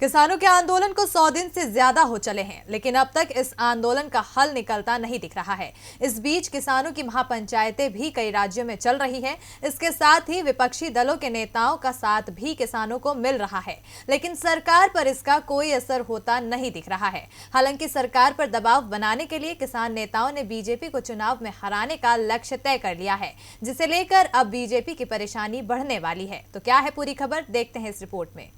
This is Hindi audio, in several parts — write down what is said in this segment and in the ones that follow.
किसानों के आंदोलन को 100 दिन से ज्यादा हो चले हैं, लेकिन अब तक इस आंदोलन का हल निकलता नहीं दिख रहा है। इस बीच किसानों की महापंचायतें भी कई राज्यों में चल रही हैं। इसके साथ ही विपक्षी दलों के नेताओं का साथ भी किसानों को मिल रहा है, लेकिन सरकार पर इसका कोई असर होता नहीं दिख रहा है। हालांकि सरकार पर दबाव बनाने के लिए किसान नेताओं ने बीजेपी को चुनाव में हराने का लक्ष्य तय कर लिया है, जिसे लेकर अब बीजेपी की परेशानी बढ़ने वाली है। तो क्या है पूरी खबर, देखते हैं इस रिपोर्ट में।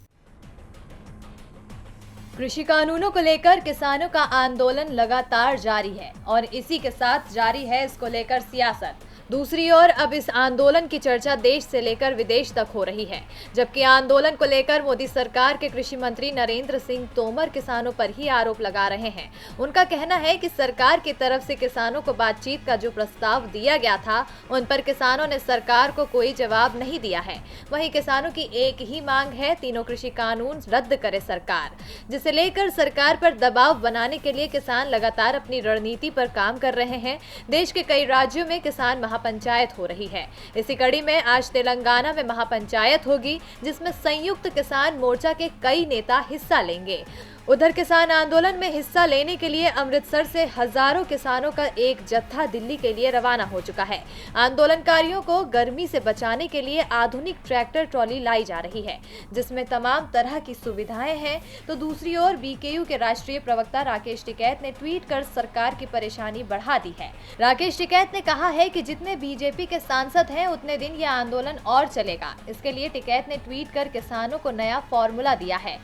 कृषि कानूनों को लेकर किसानों का आंदोलन लगातार जारी है और इसी के साथ जारी है इसको लेकर सियासत। दूसरी ओर अब इस आंदोलन की चर्चा देश से लेकर विदेश तक हो रही है, जबकि आंदोलन को लेकर मोदी सरकार के कृषि मंत्री नरेंद्र सिंह तोमर किसानों पर ही आरोप लगा रहे हैं। उनका कहना है कि सरकार की तरफ से किसानों को बातचीत का जो प्रस्ताव दिया गया था, उन पर किसानों ने सरकार को कोई जवाब नहीं दिया है। वहीं किसानों की एक ही मांग है, तीनों कृषि कानून रद्द करे सरकार, जिसे लेकर सरकार पर दबाव बनाने के लिए किसान लगातार अपनी रणनीति पर काम कर रहे हैं। देश के कई राज्यों में किसान महापंचायत हो रही है। इसी कड़ी में आज तेलंगाना में महापंचायत होगी, जिसमें संयुक्त किसान मोर्चा के कई नेता हिस्सा लेंगे। उधर किसान आंदोलन में हिस्सा लेने के लिए अमृतसर से हजारों किसानों का एक जत्था दिल्ली के लिए रवाना हो चुका है। आंदोलनकारियों को गर्मी से बचाने के लिए आधुनिक ट्रैक्टर ट्रॉली लाई जा रही है, जिसमें तमाम तरह की सुविधाएं हैं। तो दूसरी ओर बीकेयू के राष्ट्रीय प्रवक्ता राकेश टिकैत ने ट्वीट कर सरकार की परेशानी बढ़ा दी है। राकेश टिकैत ने कहा है कि जितने बीजेपी के सांसद हैं, उतने दिन यह आंदोलन और चलेगा। इसके लिए टिकैत ने ट्वीट कर किसानों को नया फॉर्मूला दिया है।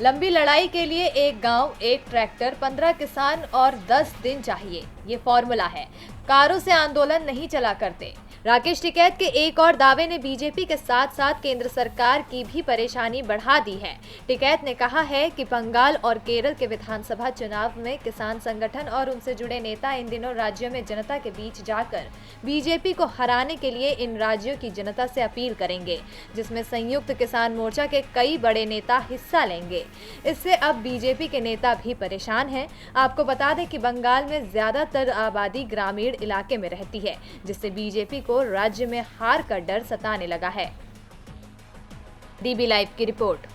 लंबी लड़ाई के लिए एक गांव, एक ट्रैक्टर, 15 किसान और 10 दिन चाहिए, ये फॉर्मूला है। कारों से आंदोलन नहीं चला करते। राकेश टिकैत के एक और दावे ने बीजेपी के साथ साथ केंद्र सरकार की भी परेशानी बढ़ा दी है। टिकैत ने कहा है कि बंगाल और केरल के विधानसभा चुनाव में किसान संगठन और उनसे जुड़े नेता इन दिनों राज्यों में जनता के बीच जाकर बीजेपी को हराने के लिए इन राज्यों की जनता से अपील करेंगे, जिसमें संयुक्त किसान मोर्चा के कई बड़े नेता हिस्सा लेंगे। इससे अब बीजेपी के नेता भी परेशान हैं। आपको बता दें कि बंगाल में ज्यादातर आबादी ग्रामीण इलाके में रहती है, जिससे बीजेपी को राज्य में हार का डर सताने लगा है। डीबी लाइव की रिपोर्ट।